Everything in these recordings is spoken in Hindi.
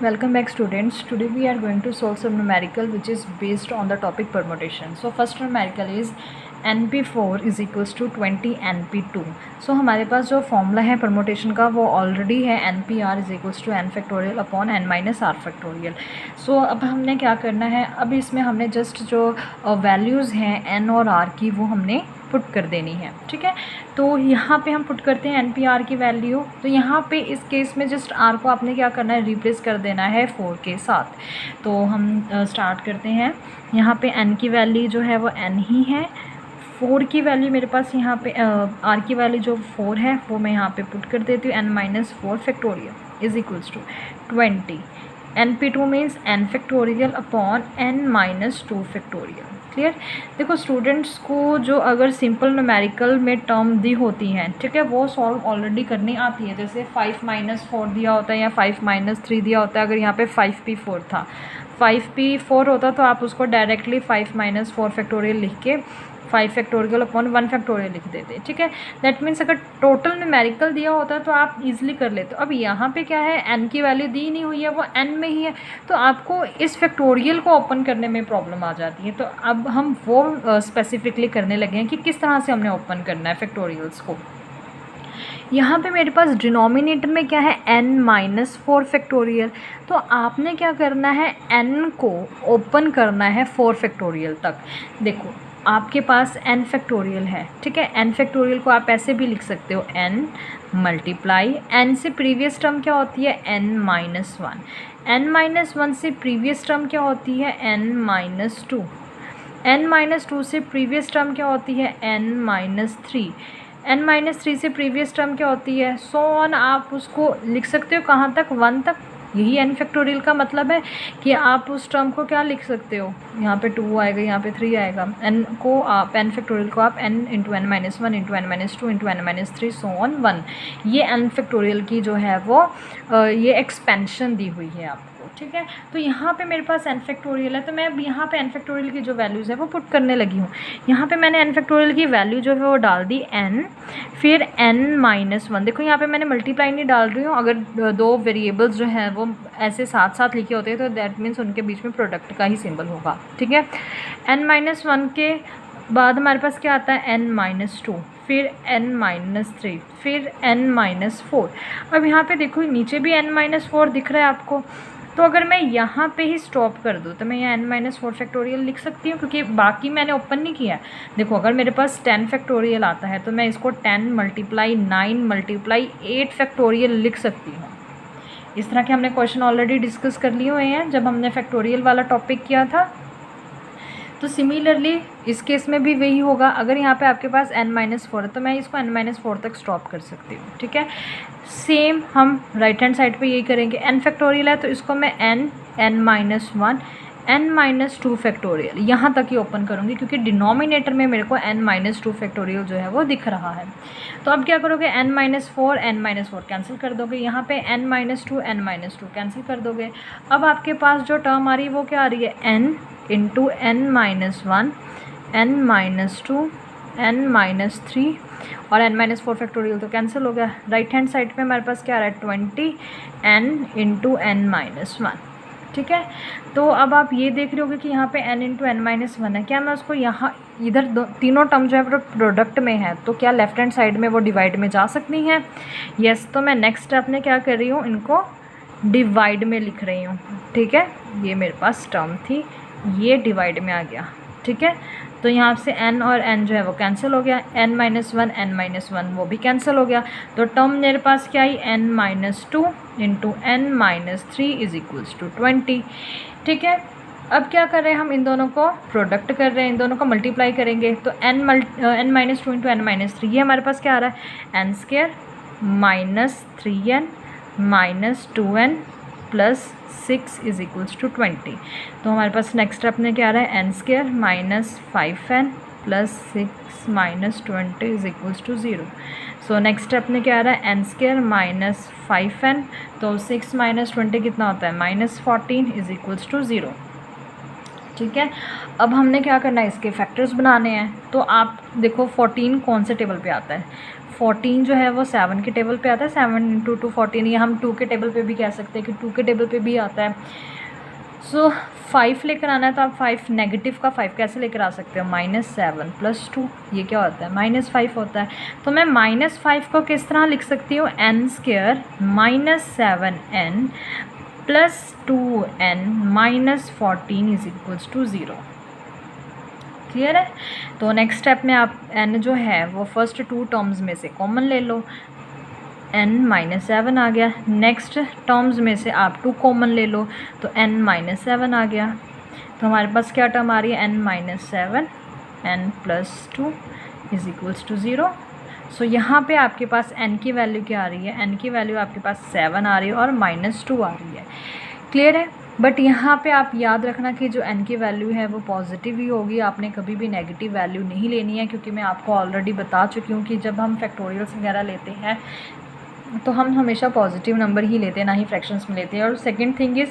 Welcome back students. Today we are going to solve some numerical which is based on the topic permutation. So first numerical is NP4 is equals to 20 NP2. So हमारे पास जो फॉर्मूला है परमुटेशन का वो ऑलरेडी है NPR is equals to n factorial upon n minus r factorial. So अब हमने क्या करना है, अब इसमें हमने जस्ट जो वैल्यूज़ हैं n और r की वो हमने पुट कर देनी है. ठीक है, तो यहाँ पे हम पुट करते हैं NPR की वैल्यू. तो यहाँ पे इस केस में जस्ट R को आपने क्या करना है, रिप्लेस कर देना है 4 के साथ. तो हम स्टार्ट करते हैं. यहाँ पे n की वैल्यू जो है वो n ही है. 4 की वैल्यू मेरे पास यहाँ पे R की वैल्यू जो 4 है वो मैं यहाँ पे पुट कर देती हूँ. n minus 4 factorial is equals to 20. NP2 means n factorial upon n minus 2 factorial. Clear. देखो स्टूडेंट्स को जो अगर सिंपल न्यूमेरिकल में टर्म दी होती हैं, ठीक है, वो सॉल्व ऑलरेडी करनी आती है. जैसे 5 माइनस 4 दिया होता है या 5 माइनस 3 दिया होता है. अगर यहाँ पे 5p4 था, 5p4 होता तो आप उसको डायरेक्टली 5 माइनस 4 फैक्टोरियल लिख के 5 फैक्टोरियल अपॉन 1 फैक्टोरियल लिख देते. ठीक है, दैट मीन्स अगर टोटल न्यूमेरिकल दिया होता तो आप इजीली कर लेते. अब यहाँ पे क्या है, n की वैल्यू दी नहीं हुई है, वो n में ही है, तो आपको इस फैक्टोरियल को ओपन करने में प्रॉब्लम आ जाती है. तो अब हम वो स्पेसिफिकली करने लगे हैं कि किस तरह से हमने ओपन करना है फैक्टोरियल्स को. यहाँ पे मेरे पास डिनोमिनेटर में क्या है, n माइनस 4 फैक्टोरियल. तो आपने क्या करना है, n को ओपन करना है 4 फैक्टोरियल तक. देखो आपके पास n फैक्टोरियल है, ठीक है. n फैक्टोरियल को आप ऐसे भी लिख सकते हो, n मल्टीप्लाई n से प्रीवियस टर्म क्या होती है, n माइनस 1. n माइनस 1 से प्रीवियस टर्म क्या होती है, n माइनस 2. n माइनस 2 से प्रीवियस टर्म क्या होती है, n माइनस 3. n माइनस 3 से प्रीवियस टर्म क्या होती है, सो ऑन. आप उसको लिख सकते हो कहाँ तक, 1 तक. यही n फैक्टोरियल का मतलब है कि आप उस टर्म को क्या लिख सकते हो, यहाँ पे 2 आएगा, यहाँ पे 3 आएगा. n को आप n फैक्टोरियल को आप n into n minus 1 into n minus 2 into n minus 3 so on 1. ये n फैक्टोरियल की जो है वो ये एक्सपेंशन दी हुई है आपको. ठीक है, तो यहाँ पे मेरे पास n फैक्टोरियल है, तो मैं अब यहाँ पे n फैक्टोरियल की जो वैल्यूज़ है वो पुट करने लगी हूँ. यहाँ पे मैंने n फैक्टोरियल की वैल्यू जो है वो डाल दी n, फिर n माइनस 1. देखो यहाँ पे मैंने मल्टीप्लाई नहीं डाल रही हूँ. अगर दो वेरिएबल्स जो हैं वो ऐसे साथ साथ लिखे होते हैं तो दैट मीन्स उनके बीच में प्रोडक्ट का ही सिंबल होगा. ठीक है, n माइनस 1 के बाद हमारे पास क्या आता है, n माइनस 2, फिर n माइनस 3, फिर n माइनस 4. अब यहाँ पे देखो नीचे भी n माइनस 4 दिख रहा है आपको. तो अगर मैं यहाँ पे ही स्टॉप कर दूँ तो मैं यहाँ n माइनस 4 फैक्टोरियल लिख सकती हूँ, क्योंकि बाकी मैंने ओपन नहीं किया. देखो अगर मेरे पास 10 फैक्टोरियल आता है तो मैं इसको 10 मल्टीप्लाई 9 मल्टीप्लाई 8 फैक्टोरियल लिख सकती हूँ. इस तरह के हमने क्वेश्चन ऑलरेडी डिस्कस कर लिए हुए हैं जब हमने फैक्टोरियल वाला टॉपिक किया था. तो सिमिलरली इस केस में भी वही होगा. अगर यहाँ पे आपके पास n माइनस 4 है तो मैं इसको n माइनस 4 तक स्टॉप कर सकती हूँ. ठीक है, सेम हम राइट हैंड साइड पे यही करेंगे. n फैक्टोरियल है तो इसको मैं n minus 1 n minus 2 factorial यहाँ तक ही ओपन करूँगी, क्योंकि डिनोमिनेटर में मेरे को n माइनस 2 फैक्टोरियल जो है वो दिख रहा है. तो अब क्या करोगे, n माइनस 4 कैंसिल कर दोगे. यहाँ पे n माइनस 2 कैंसिल कर दोगे. अब आपके पास जो टर्म आ रही है वो क्या आ रही है, n into n minus 1 n minus 2 n minus 3 और n माइनस 4 फैक्टोरियल तो कैंसिल हो गया. राइट हैंड साइड पे हमारे पास क्या आ रहा है, 20 n इंटू n माइनस 1. ठीक है, तो अब आप ये देख रहे होगे कि यहाँ पे n इंटू n माइनस 1 है. क्या मैं उसको यहाँ इधर तीनों टर्म जो है वो प्रोडक्ट में है, तो क्या लेफ्ट हैंड साइड में वो डिवाइड में जा सकती हैं. यस, तो मैं नेक्स्ट स्टेप में क्या कर रही हूँ, इनको डिवाइड में लिख रही हूँ. ठीक है, ये मेरे पास टर्म थी, ये डिवाइड में आ गया. ठीक है, तो यहाँ से n और n जो है वो कैंसिल हो गया. n माइनस 1 n माइनस 1 वो भी कैंसिल हो गया. तो टर्म मेरे पास क्या आई, n minus 2 into n minus 3 is equals to 20. ठीक है, अब क्या कर रहे हैं हम, इन दोनों को प्रोडक्ट कर रहे हैं, इन दोनों को मल्टीप्लाई करेंगे. तो n minus 2 into n minus 3 ये हमारे पास क्या आ रहा है, n square minus 3n minus 2n plus 6 is equals to 20. तो हमारे पास नेक्स्ट स्टेप में क्या आ रहा है, n square minus 5n plus 6 minus 20 is equals to 0. So next step में क्या आ रहा है, n स्क्वायर माइनस 5n, तो 6 माइनस 20 कितना होता है, माइनस 14 इज इक्वल्स टू 0. ठीक है। अब हमने क्या करना है, इसके फैक्टर्स बनाने हैं। तो आप देखो 14 कौन से टेबल पे आता है, 14 जो है वो 7 के टेबल पे आता है, 7 इंटू 2 14, या हम 2 के टेबल पे भी कह सकते हैं कि 2 के टेबल पे भी आता है। सो 5 लेकर आना है, तो आप 5 नेगेटिव का 5 कैसे लेकर आ सकते हो, -7 + 2, ये क्या होता है, -5 होता है। तो मैं -5 को किस तरह लिख सकती हूँ, n² -7n + 2n -14 = 0। क्लियर है। तो नेक्स्ट स्टेप में आप n जो है वो फर्स्ट 2 टर्म्स में से कॉमन ले लो, n - 7 आ गया। नेक्स्ट टर्म्स में से आप 2 कॉमन ले लो, तो n - 7 आ गया। तो हमारे पास क्या टर्म आ रही है, n - 7 n + 2 = 0। सो यहाँ पे आपके पास n की वैल्यू क्या आ रही है, n की वैल्यू आपके पास 7 आ रही है और -2 आ रही है। क्लियर है। बट यहाँ पे आप याद रखना कि जो n की वैल्यू है वो पॉजिटिव ही होगी, आपने कभी भी नेगेटिव वैल्यू नहीं लेनी है, क्योंकि मैं आपको ऑलरेडी बता चुकी हूँ कि जब हम फैक्टोरियल्स वगैरह लेते हैं तो हम हमेशा पॉजिटिव नंबर ही लेते हैं, ना ही फ्रैक्शंस में लेते हैं। और सेकंड थिंग इज़,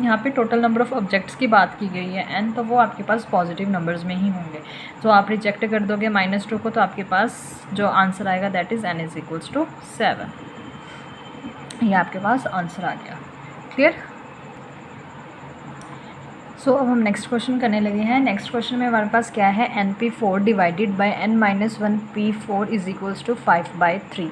यहाँ पे टोटल नंबर ऑफ़ ऑब्जेक्ट्स की बात की गई है n, तो वो आपके पास पॉजिटिव नंबर्स में ही होंगे। तो आप रिजेक्ट कर दोगे -2 को, तो आपके पास जो आंसर आएगा दैट इज़ n = 7। ये आपके पास आंसर आ गया। क्लियर। सो अब हम नेक्स्ट क्वेश्चन करने लगे हैं। नेक्स्ट क्वेश्चन में हमारे पास क्या है, np4 / n - 1 p4 = 5/3।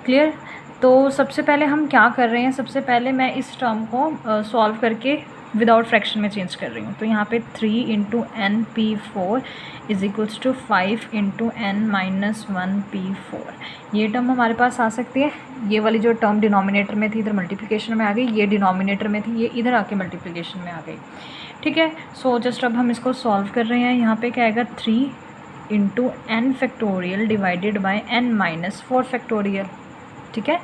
क्लियर। तो सबसे पहले हम क्या कर रहे हैं, सबसे पहले मैं इस टर्म को सॉल्व करके विदाउट फ्रैक्शन में चेंज कर रही हूँ। तो यहाँ पे 3 × np4 = 5 × n - 1 p4, ये टर्म हमारे पास आ सकती है। ये वाली जो टर्म डिनोमिनेटर में थी इधर मल्टीप्लिकेशन में आ गई, ये डिनोमिनेटर में थी, ये इधर आके मल्टीप्लिकेशन में आ गई। ठीक है। सो जस्ट अब हम इसको सॉल्व कर रहे हैं। यहाँ पे क्या आएगा, 3 × n फैक्टोरियल / n - 4 फैक्टोरियल। ठीक है।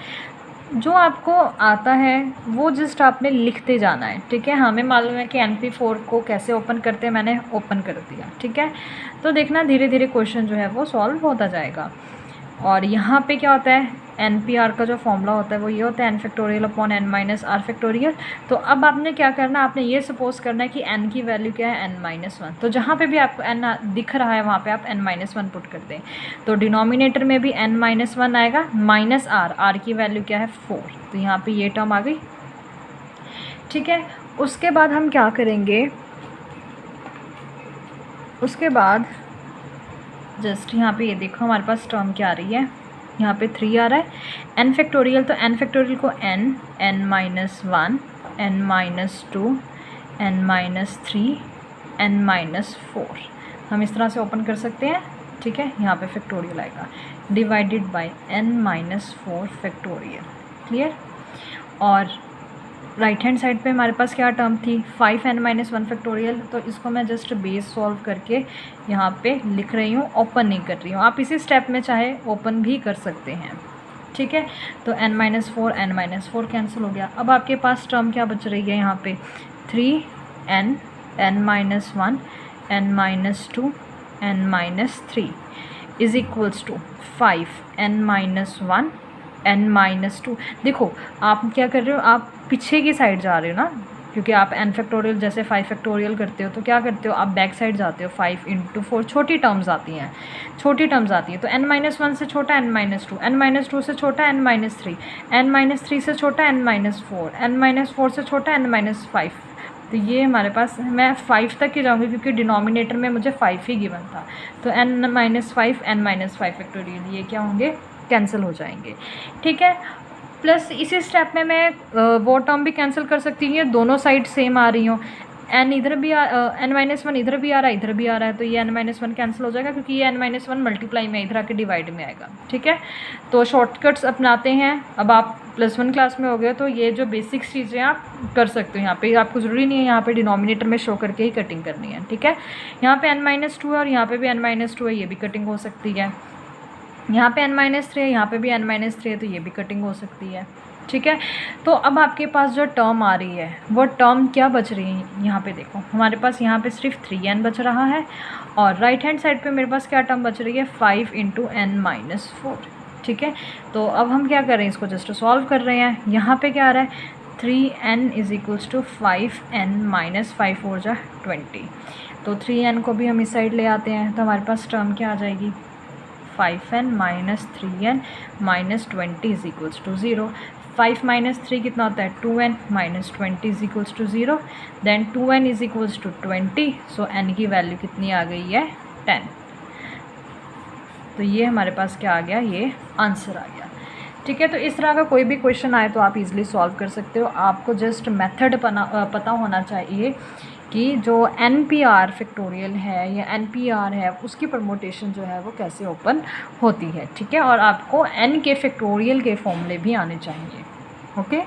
जो आपको आता है वो जस्ट आपने लिखते जाना है। ठीक है। हमें मालूम है कि np4 को कैसे ओपन करते हैं, मैंने ओपन कर दिया। ठीक है। तो देखना धीरे धीरे क्वेश्चन जो है वो सॉल्व होता जाएगा। और यहाँ पे क्या होता है, NPR का जो फॉर्मूला होता है वो ये होता है n factorial upon n - r factorial. तो अब आपने क्या करना, आपने ये सपोज करना है कि n की वैल्यू क्या है, n - 1। तो जहाँ पे भी आपको n दिख रहा है वहाँ पे आप n - 1 पुट कर दें। तो डिनोमिनेटर में भी n - 1 आएगा, -r की वैल्यू क्या है, 4। तो यहाँ पे ये टर्म आ गई। ठीक है। उसके बाद हम क्या करेंगे, उसके बाद जस्ट यहाँ पे ये देखो हमारे पास टर्म क्या आ रही है, यहाँ पे 3 आ रहा है। n फैक्टोरियल, तो n फैक्टोरियल को n - 1 n - 2 n - 3 n - 4 हम इस तरह से ओपन कर सकते हैं। ठीक है। यहाँ पे फैक्टोरियल आएगा / n - 4 फैक्टोरियल। क्लियर। और राइट हैंड साइड पे हमारे पास क्या टर्म थी, 5n - 1 फैक्टोरियल। तो इसको मैं जस्ट बेस सॉल्व करके यहाँ पे लिख रही हूँ, ओपन नहीं कर रही हूँ। आप इसी स्टेप में चाहे ओपन भी कर सकते हैं। ठीक है। तो n - 4 n - 4 कैंसिल हो गया। अब आपके पास टर्म क्या बच रही है, यहाँ पे 3n n - 1 n - 2 n - 3 = 5n - 1 n - 2। देखो आप क्या कर रहे हो, आप पीछे की साइड जा रहे हो ना, क्योंकि आप n फैक्टोरियल जैसे 5 फैक्टोरियल करते हो तो क्या करते हो, आप बैक साइड जाते हो। 5 × 4 छोटी टर्म्स आती हैं, छोटी टर्म्स आती है। तो n - 1 से छोटा n - 2, n - 2 से छोटा n - 3, n - 3 से छोटा n - 4, n - 4 से छोटा n - 5। तो ये हमारे पास, मैं 5 तक ही जाऊँगी क्योंकि डिनोमिनेटर में मुझे 5 ही गिवन था। तो n - 5 n - 5 फैक्टोरियल ये क्या होंगे, कैंसिल हो जाएंगे। ठीक है। प्लस इसी स्टेप में मैं वो टर्म भी कैंसिल कर सकती हूँ, ये दोनों साइड सेम आ रही हूँ। n इधर भी n - 1 इधर भी आ रहा है, इधर भी आ रहा है, तो ये n - 1 कैंसिल हो जाएगा क्योंकि ये n - 1 मल्टीप्लाई में इधर आके डिवाइड में आएगा। ठीक है। तो शॉर्टकट्स अपनाते हैं। अब आप +1 क्लास में हो गए तो ये जो बेसिक्स चीज़ें आप कर सकते हो। यहाँ पे आपको ज़रूरी नहीं है यहाँ पे डिनोमिनेटर में शो करके ही कटिंग करनी है। ठीक है। यहाँ पे n - 2 है और यहाँ पे भी n - 2 है, ये भी कटिंग हो सकती है। यहाँ पे n - 3 है, यहाँ पे भी n - 3 है, तो ये भी कटिंग हो सकती है। ठीक है। तो अब आपके पास जो टर्म आ रही है वो टर्म क्या बच रही है, यहाँ पे देखो हमारे पास यहाँ पे सिर्फ 3n बच रहा है और राइट हैंड साइड पे मेरे पास क्या टर्म बच रही है, 5 × n - 4। ठीक है। तो अब हम क्या कर रहे हैं, इसको जस्ट सॉल्व कर रहे हैं। यहाँ पे क्या आ रहा है, 3n is equals to 5n minus 5 4 जा 20। तो 3n को भी हम इस साइड ले आते हैं, तो हमारे पास टर्म क्या आ जाएगी 5n minus 3n minus 20 is equals to 0। 5 minus 3 कितना होता है 2n minus 20 is equals to 0। Then 2n is equals to 20, so n की वैल्यू कितनी आ गई है 10। तो ये हमारे पास क्या आ गया, ये आंसर आ गया। ठीक है, तो इस तरह का कोई भी क्वेश्चन आए तो आप इजीली सॉल्व कर सकते हो। आपको जस्ट मेथड पता होना चाहिए कि जो NPR फैक्टोरियल है या NPR है उसकी परमोटेशन जो है वो कैसे ओपन होती है। ठीक है, और आपको n के फैक्टोरियल के फॉर्मूले भी आने चाहिए। ओके।